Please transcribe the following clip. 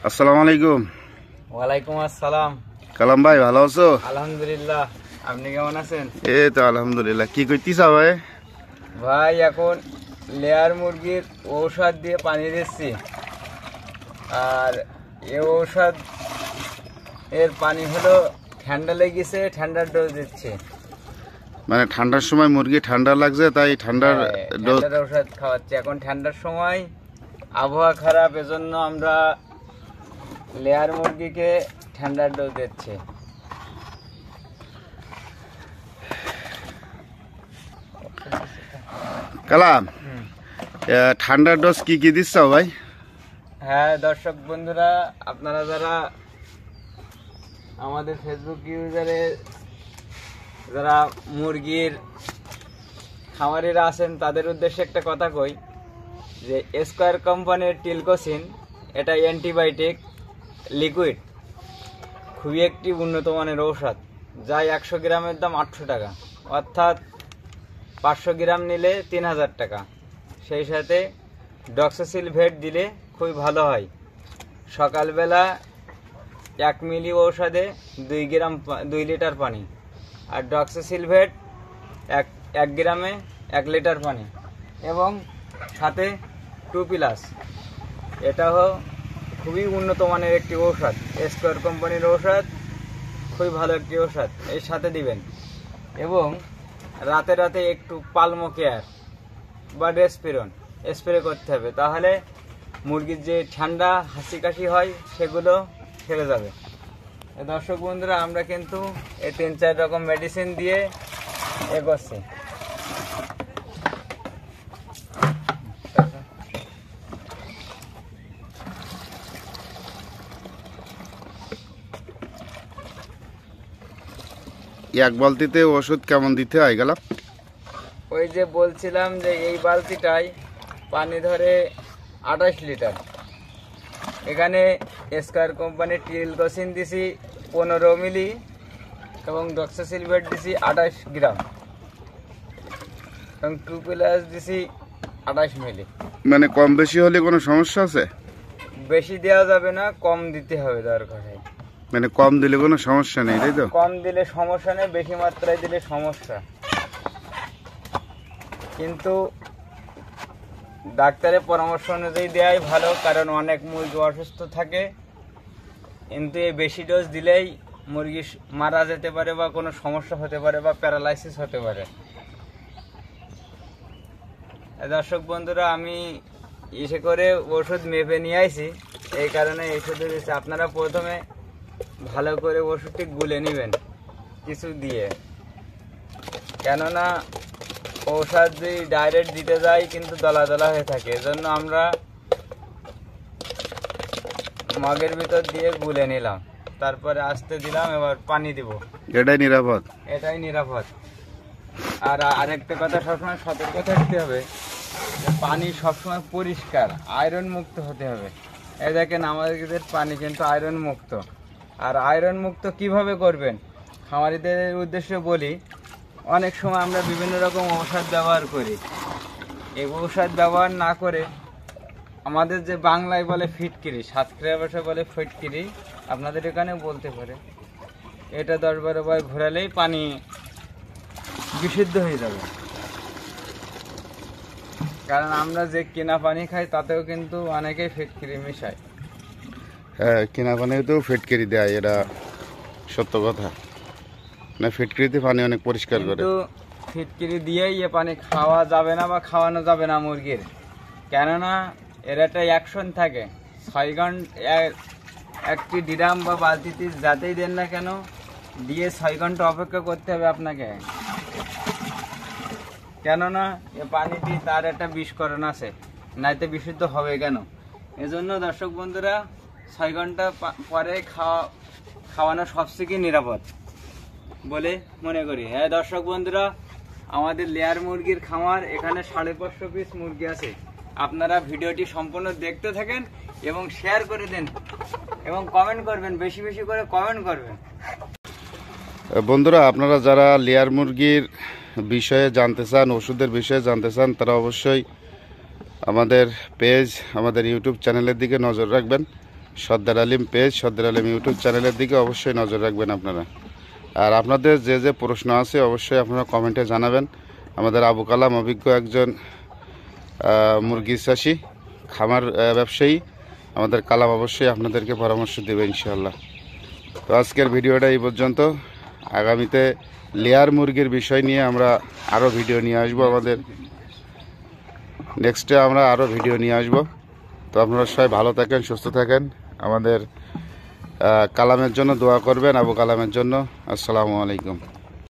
আসসালামু আলাইকুম। ওয়ালাইকুম আসসালাম। কালাম ভাই ভালো আছো? আলহামদুলিল্লাহ, আপনি কেমন আছেন? এই তো আলহামদুলিল্লাহ। কি করতেছা ভাই? ভাই এখন লেয়ার মুরগির ঔষধ দিয়ে পানি দিচ্ছি, আর এ ঔষধ এর পানি হলো ঠান্ডা লেগেছে, ঠান্ডার ডোজ দিচ্ছি। মানে ঠান্ডার সময় মুরগি ঠান্ডা লাগছে তাই ঠান্ডার ডোজ। ঠান্ডার ঔষধ খাওয়াচ্ছি। এখন ঠান্ডার সময় আবহাওয়া খারাপ, এজন্য আমরা লেয়ার মুরগিকে ঠান্ডার ডোজ দিচ্ছি। কালাম, ঠান্ডার ডোজ কি কি দিচ্ছ ভাই? হ্যাঁ দর্শক বন্ধুরা, আপনারা যারা আমাদের ফেসবুক ইউজারে যারা মুরগির খামারিরা আছেন তাদের উদ্দেশ্যে একটা কথা কই, যে স্কয়ার কোম্পানির টিলকোসিন, এটা অ্যান্টিবায়োটিক লিকুইড, খুবই একটি উন্নত মানের ঔষধ, যা 100 গ্রামের দাম 800 টাকা, অর্থাৎ 500 গ্রাম নিলে 3000 টাকা। সেই সাথে ডক্সোসিলভেট দিলে খুবই ভালো হয়। সকালবেলা 1 মিলি ঔষধে 2 লিটার পানি, আর ডক্সোসিলভেট 1 গ্রামে 1 লিটার পানি, এবং সাথে 2+। এটাও খুবই উন্নত মানের একটি ঔষধ, স্কয়ার কোম্পানির ঔষধ, খুবই ভালো একটি ঔষধ, এর সাথে দিবেন। এবং রাতে রাতে একটু পালমো কেয়ার বা ডেসপিরন স্প্রে করতে হবে, তাহলে মুরগির যে ঠান্ডা হাসি কাশি হয় সেগুলো সেরে যাবে। দর্শক বন্ধুরা, আমরা কিন্তু এই 3-4 রকম মেডিসিন দিয়ে এগোচ্ছি। এক বালতিতে ওষুধ কেমন দিতে হয় গেলাম? ওই যে বলছিলাম যে এই বালতিটায় পানি ধরে 28 লিটার। এখানে স্কয়ার কোম্পানির টিলকোসিন দিছি 15 মিলি, এবং ডক্সোসিলভেট দিছি 28 গ্রাম, এবং 2+ দিছি 28 মিলি। মানে কম বেশি হলে কোনো সমস্যা আছে? বেশি দেওয়া যাবে না, কম দিতে হবে দরকার হয়। মানে কম দিলে কোনো সমস্যা নেই, তাই তো? কম দিলে সমস্যা নেই, বেশি মাত্রায় দিলে সমস্যা। কিন্তু ডাক্তারের পরামর্শ অনুযায়ী দেওয়াই ভালো, কারণ অনেক মুরগি অসুস্থ থাকে, কিন্তু এই বেশি ডোজ দিলেই মুরগি মারা যেতে পারে, বা কোনো সমস্যা হতে পারে, বা প্যারালাইসিস হতে পারে। দর্শক বন্ধুরা, আমি ইসে করে ওষুধ মেপে নিয়ে আইছি, এই কারণে ওষুধ দিচ্ছি। আপনারা প্রথমে ভালো করে ওষুধটি গুলে নেবেন কিছু দিয়ে, কেননা ঔষধ যদি ডাইরেক্ট দিতে যাই কিন্তু দলা দলা হয়ে থাকে, এজন্য আমরা মগের ভিতর দিয়ে গুলে নিলাম, তারপরে আস্তে দিলাম। এবার পানি দিব। এটাই নিরাপদ? এটাই নিরাপদ। আর আরেকটা কথা সবসময় সতর্ক থাকতে হবে, যে পানি সবসময় পরিষ্কার, আয়রন মুক্ত হতে হবে। এই দেখেন আমাদের পানি কিন্তু আয়রন মুক্ত। আর আয়রন মুক্ত কিভাবে করবেন, খামারিদের উদ্দেশ্যে বলি, অনেক সময় আমরা বিভিন্ন রকম ঔষধ ব্যবহার করি। এই ঔষধ ব্যবহার না করে আমাদের যে বাংলায় বলে ফিটকিরি, সাতক্ষীরা ভাষায় বলে ফিটকিরি, আপনাদের এখানে বলতে পারে, এটা 10-12 বার ঘোরালেই পানি বিশুদ্ধ হয়ে যাবে। কারণ আমরা যে কিনা পানি খাই তাতেও কিন্তু অনেকেই ফিটকিরি মিশায়। হ্যাঁ, কিনা পানিতেও ফিটকিরি দেয়, এটা সত্য কথা। না, ফিটকিরিতে পানি অনেক পরিষ্কার করে। কিন্তু ফিটকিরি দিয়েই এ পানি খাওয়া যাবে না বা খাওয়ানো যাবে না মুরগির, কেননা এর একটা অ্যাকশন থাকে। 6 ঘন্টা একটি ড্রাম বা বালতিতে যাতেই দেন না কেন, দিয়ে 6 ঘন্টা অপেক্ষা করতে হবে আপনাকে, কেননা এ পানিটি তার একটা বিষকরণ আছে, নাইতে বিশুদ্ধ হবে কেন। এজন্য দর্শক বন্ধুরা, 6 ঘন্টা পরে খাওয়ানো সবথেকে নিরাপদ বলে মনে করি। হ্যাঁ দর্শক বন্ধুরা, আমাদের লেয়ার মুরগির খামার, এখানে 550 পিস মুরগি আছে। আপনারা ভিডিওটি সম্পূর্ণ দেখতে থাকেন এবং শেয়ার করে দেন, এবং কমেন্ট করবেন, বেশি বেশি করে কমেন্ট করবেন। বন্ধুরা, আপনারা যারা লেয়ার মুরগির বিষয়ে জানতে চান, ওষুধের বিষয়ে জানতে চান, তারা অবশ্যই আমাদের পেজ, আমাদের ইউটিউব চ্যানেলের দিকে নজর রাখবেন। সর্দার আলিম পেজ, সর্দার আলিম ইউটিউব চ্যানেলের দিকে অবশ্যই নজর রাখবেন আপনারা। আর আপনাদের যে যে প্রশ্ন আছে অবশ্যই আপনারা কমেন্টে জানাবেন। আমাদের আবু কালাম অভিজ্ঞ একজন মুরগি চাষি, খামার ব্যবসায়ী। আমাদের কালাম অবশ্যই আপনাদেরকে পরামর্শ দেবে ইনশাআল্লাহ। তো আজকের ভিডিওটা এই পর্যন্ত। আগামীতে লেয়ার মুরগির বিষয় নিয়ে আমরা আরও ভিডিও নিয়ে আসবো। আমাদের নেক্সটে আমরা আরও ভিডিও নিয়ে আসবো। তো আপনারা সবাই ভালো থাকেন, সুস্থ থাকেন। আমাদের কালামের জন্য দোয়া করবেন, আবু কালামের জন্য। আসসালামু আলাইকুম।